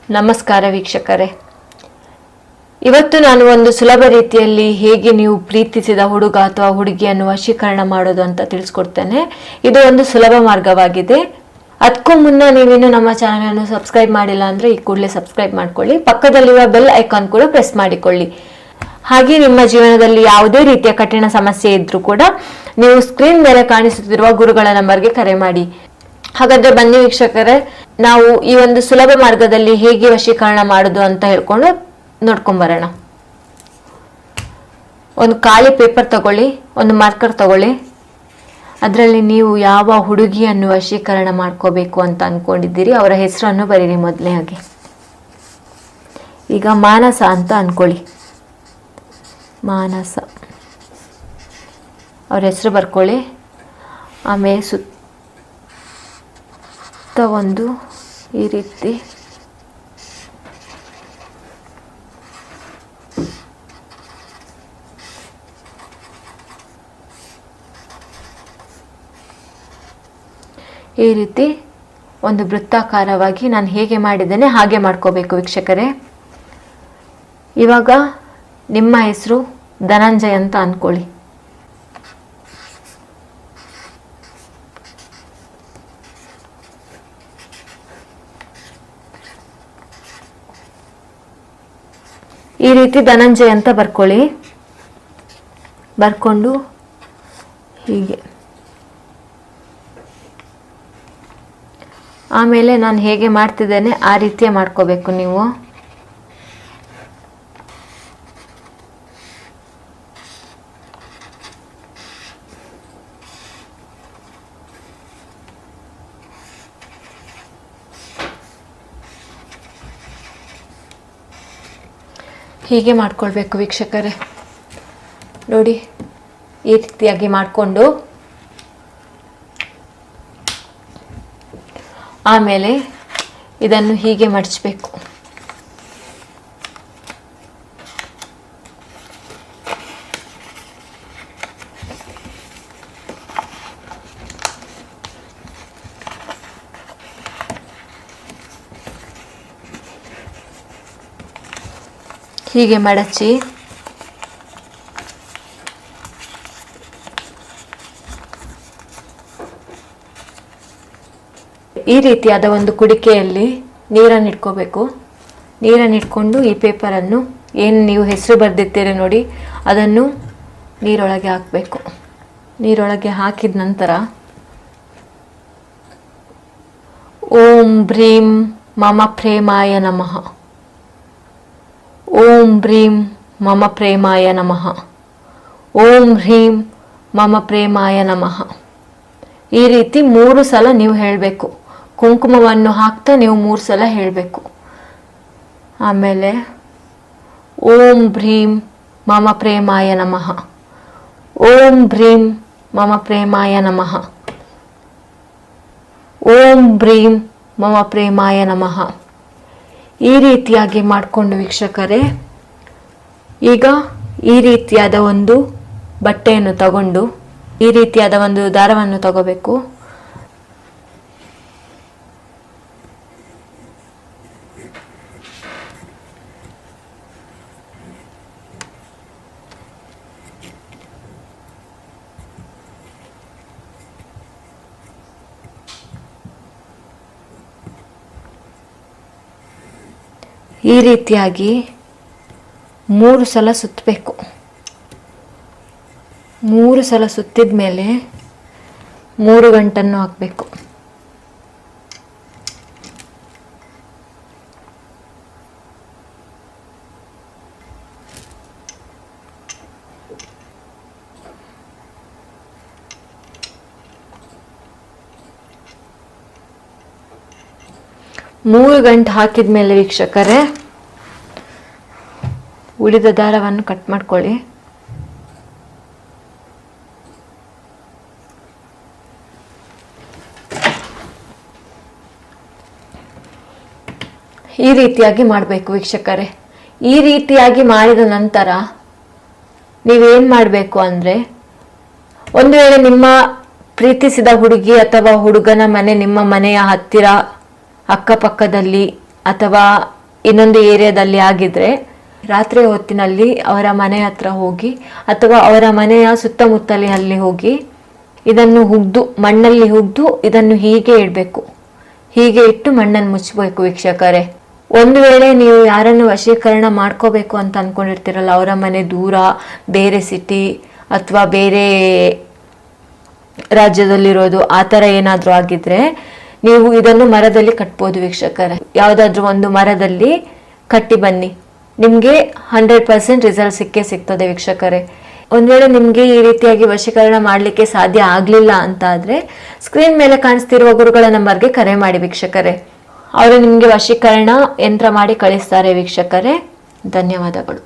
ನಮಸ್ಕಾರ ವೀಕ್ಷಕರೇ, ಇವತ್ತು ನಾನು ಒಂದು ಸುಲಭ ರೀತಿಯಲ್ಲಿ ಹೇಗೆ ನೀವು ಪ್ರೀತಿಸಿದ ಹುಡುಗ ಅಥವಾ ಹುಡುಗಿಯನ್ನು ವಶೀಕರಣ ಮಾಡೋದು ಅಂತ ತಿಳಿಸ್ಕೊಡ್ತೇನೆ. ಇದು ಒಂದು ಸುಲಭ ಮಾರ್ಗವಾಗಿದೆ. ಅದಕ್ಕೂ ಮುನ್ನ ನೀವೇನು ನಮ್ಮ ಚಾನೆಲ್ ಅನ್ನು ಸಬ್ಸ್ಕ್ರೈಬ್ ಮಾಡಿಲ್ಲ ಅಂದ್ರೆ ಈ ಕೂಡಲೇ ಸಬ್ಸ್ಕ್ರೈಬ್ ಮಾಡ್ಕೊಳ್ಳಿ. ಪಕ್ಕದಲ್ಲಿರುವ ಬೆಲ್ ಐಕಾನ್ ಕೂಡ ಪ್ರೆಸ್ ಮಾಡಿಕೊಳ್ಳಿ. ಹಾಗೆ ನಿಮ್ಮ ಜೀವನದಲ್ಲಿ ಯಾವುದೇ ರೀತಿಯ ಕಠಿಣ ಸಮಸ್ಯೆ ಇದ್ರೂ ಕೂಡ ನೀವು ಸ್ಕ್ರೀನ್ ಮೇಲೆ ಕಾಣಿಸುತ್ತಿರುವ ಗುರುಗಳ ನಂಬರ್ಗೆ ಕರೆ ಮಾಡಿ. ಹಾಗಾದ್ರೆ ಬನ್ನಿ ವೀಕ್ಷಕರೇ, ನಾವು ಈ ಒಂದು ಸುಲಭ ಮಾರ್ಗದಲ್ಲಿ ಹೇಗೆ ವಶೀಕರಣ ಮಾಡುದು ಅಂತ ಹೇಳ್ಕೊಂಡು ನೋಡ್ಕೊಂಬರೋಣ. ಒಂದು ಖಾಲಿ ಪೇಪರ್ ತಗೊಳ್ಳಿ, ಒಂದು ಮಾರ್ಕರ್ ತಗೊಳ್ಳಿ. ಅದರಲ್ಲಿ ನೀವು ಯಾವ ಹುಡುಗಿಯನ್ನು ವಶೀಕರಣ ಮಾಡ್ಕೋಬೇಕು ಅಂತ ಅನ್ಕೊಂಡಿದ್ದೀರಿ ಅವರ ಹೆಸರನ್ನು ಬರೀರಿ. ಮೊದಲೇ ಹಾಗೆ ಈಗ ಮಾನಸ ಅಂತ ಅನ್ಕೊಳ್ಳಿ. ಮಾನಸ ಅವ್ರ ಹೆಸರು ಬರ್ಕೊಳ್ಳಿ. ಆಮೇಲೆ ಸುತ್ತ ಒಂದು ಈ ರೀತಿ ಒಂದು ವೃತ್ತಾಕಾರವಾಗಿ ನಾನು ಹೇಗೆ ಮಾಡಿದ್ದೇನೆ ಹಾಗೆ ಮಾಡ್ಕೋಬೇಕು ವೀಕ್ಷಕರೇ. ಇವಾಗ ನಿಮ್ಮ ಹೆಸರು ಧನಂಜಯ ಅಂತ ಅನ್ಕೊಳ್ಳಿ. ಈ ರೀತಿ ಧನಂಜಯ ಅಂತ ಬರ್ಕೊಳ್ಳಿ. ಬರ್ಕೊಂಡು ಹೀಗೆ ಆಮೇಲೆ ನಾನು ಹೇಗೆ ಮಾಡ್ತಿದ್ದೇನೆ ಆ ರೀತಿಯೇ ಮಾಡ್ಕೋಬೇಕು ನೀವು. ಹೀಗೆ ಮಾಡ್ಕೊಳ್ಬೇಕು ವೀಕ್ಷಕರೇ. ನೋಡಿ, ಈ ರೀತಿಯಾಗಿ ಮಾಡಿಕೊಂಡು ಆಮೇಲೆ ಇದನ್ನು ಹೀಗೆ ಮಡಚಬೇಕು. ಹೀಗೆ ಮಡಚಿ ಈ ರೀತಿಯಾದ ಒಂದು ಕುಡಿಕೆಯಲ್ಲಿ ನೀರನ್ನು ಇಟ್ಕೋಬೇಕು. ನೀರನ್ನು ಇಟ್ಕೊಂಡು ಈ ಪೇಪರನ್ನು ಏನು ನೀವು ಹೆಸರು ಬರೆದಿರ್ತೀರಿ ನೋಡಿ ಅದನ್ನು ನೀರೊಳಗೆ ಹಾಕಬೇಕು. ನೀರೊಳಗೆ ಹಾಕಿದ ನಂತರ ಓಂ ಭ್ರೀಂ ಮಮ ಪ್ರೇಮಾಯ ನಮಃ, ಓಂ ಭ್ರೀಂ ಮಮ ಪ್ರೇಮಾಯ ನಮಃ, ಓಂ ಹ್ರೀಂ ಮಮ ಪ್ರೇಮಾಯ ನಮಃ. ಈ ರೀತಿ 3 ಸಲ ನೀವು ಹೇಳಬೇಕು. ಕುಂಕುಮವನ್ನು ಹಾಕ್ತಾ ನೀವು 3 ಸಲ ಹೇಳಬೇಕು. ಆಮೇಲೆ ಓಂ ಭ್ರೀಂ ಮಮ ಪ್ರೇಮಾಯ ನಮಃ, ಓಂ ಭ್ರೀಂ ಮಮ ಪ್ರೇಮಾಯ ನಮಃ, ಓಂ ಭ್ರೀಂ ಮಮ ಪ್ರೇಮಾಯ ನಮಃ. ಈ ರೀತಿಯಾಗಿ ಮಾಡಿಕೊಂಡು ವೀಕ್ಷಕರೇ, ಈಗ ಈ ರೀತಿಯಾದ ಒಂದು ಬಟ್ಟೆಯನ್ನು ತಗೊಂಡು ಈ ರೀತಿಯಾದ ಒಂದು ದಾರವನ್ನು ತಗೋಬೇಕು. ಈ ರೀತಿಯಾಗಿ 3 ಸಲ ಸುತ್ತಬೇಕು. 3 ಸಲ ಸುತ್ತಿದ ಮೇಲೆ 3 ಗಂಟನ್ನು ಹಾಕಬೇಕು. ಮೂರು ಗಂಟೆ ಹಾಕಿದ ಮೇಲೆ ವೀಕ್ಷಕರೇ ಉಳಿದ ದಾರವನ್ನು ಕಟ್ ಮಾಡ್ಕೊಳ್ಳಿ. ಈ ರೀತಿಯಾಗಿ ಮಾಡಬೇಕು ವೀಕ್ಷಕರೇ. ಈ ರೀತಿಯಾಗಿ ಮಾಡಿದ ನಂತರ ನೀವೇನು ಮಾಡಬೇಕು ಅಂದರೆ, ಒಂದು ವೇಳೆ ನಿಮ್ಮ ಪ್ರೀತಿಸಿದ ಹುಡುಗಿ ಅಥವಾ ಹುಡುಗನ ಮನೆ ನಿಮ್ಮ ಮನೆಯ ಹತ್ತಿರ ಅಕ್ಕಪಕ್ಕದಲ್ಲಿ ಅಥವಾ ಇನ್ನೊಂದು ಏರಿಯಾದಲ್ಲಿ ಆಗಿದ್ರೆ ರಾತ್ರಿ ಹೊತ್ತಿನಲ್ಲಿ ಅವರ ಮನೆ ಹತ್ರ ಹೋಗಿ ಅಥವಾ ಅವರ ಮನೆಯ ಸುತ್ತಮುತ್ತಲಿನಲ್ಲಿ ಹೋಗಿ ಇದನ್ನು ಹುಗ್ದು ಮಣ್ಣಲ್ಲಿ ಹುಗ್ದು ಇದನ್ನು ಹೀಗೆ ಇಡಬೇಕು. ಹೀಗೆ ಇಟ್ಟು ಮಣ್ಣನ್ನು ಮುಚ್ಚಬೇಕು ವೀಕ್ಷಕರೇ. ಒಂದು ವೇಳೆ ನೀವು ಯಾರನ್ನು ವಶೀಕರಣ ಮಾಡ್ಕೋಬೇಕು ಅಂತ ಅನ್ಕೊಂಡಿರ್ತೀರಲ್ಲ, ಅವರ ಮನೆ ದೂರ, ಬೇರೆ ಸಿಟಿ ಅಥವಾ ಬೇರೆ ರಾಜ್ಯದಲ್ಲಿರೋದು, ಆ ಥರ ಏನಾದರೂ ಆಗಿದ್ರೆ ನೀವು ಇದನ್ನು ಮರದಲ್ಲಿ ಕಟ್ಬೋದು ವೀಕ್ಷಕರೇ. ಯಾವುದಾದ್ರೂ ಒಂದು ಮರದಲ್ಲಿ ಕಟ್ಟಿ ಬನ್ನಿ, ನಿಮಗೆ 100% ರಿಸಲ್ಟ್ ಸಿಕ್ಕೇ ಸಿಗ್ತದೆ ವೀಕ್ಷಕರೇ. ಒಂದು ವೇಳೆ ನಿಮಗೆ ಈ ರೀತಿಯಾಗಿ ವಶೀಕರಣ ಮಾಡಲಿಕ್ಕೆ ಸಾಧ್ಯ ಆಗಲಿಲ್ಲ ಅಂತ ಆದರೆ ಸ್ಕ್ರೀನ್ ಮೇಲೆ ಕಾಣಿಸ್ತಿರುವ ಗುರುಗಳ ನಂಬರ್ಗೆ ಕರೆ ಮಾಡಿ ವೀಕ್ಷಕರೇ. ಅವರು ನಿಮಗೆ ವಶೀಕರಣ ಯಂತ್ರ ಮಾಡಿ ಕಳಿಸ್ತಾರೆ ವೀಕ್ಷಕರೇ. ಧನ್ಯವಾದಗಳು.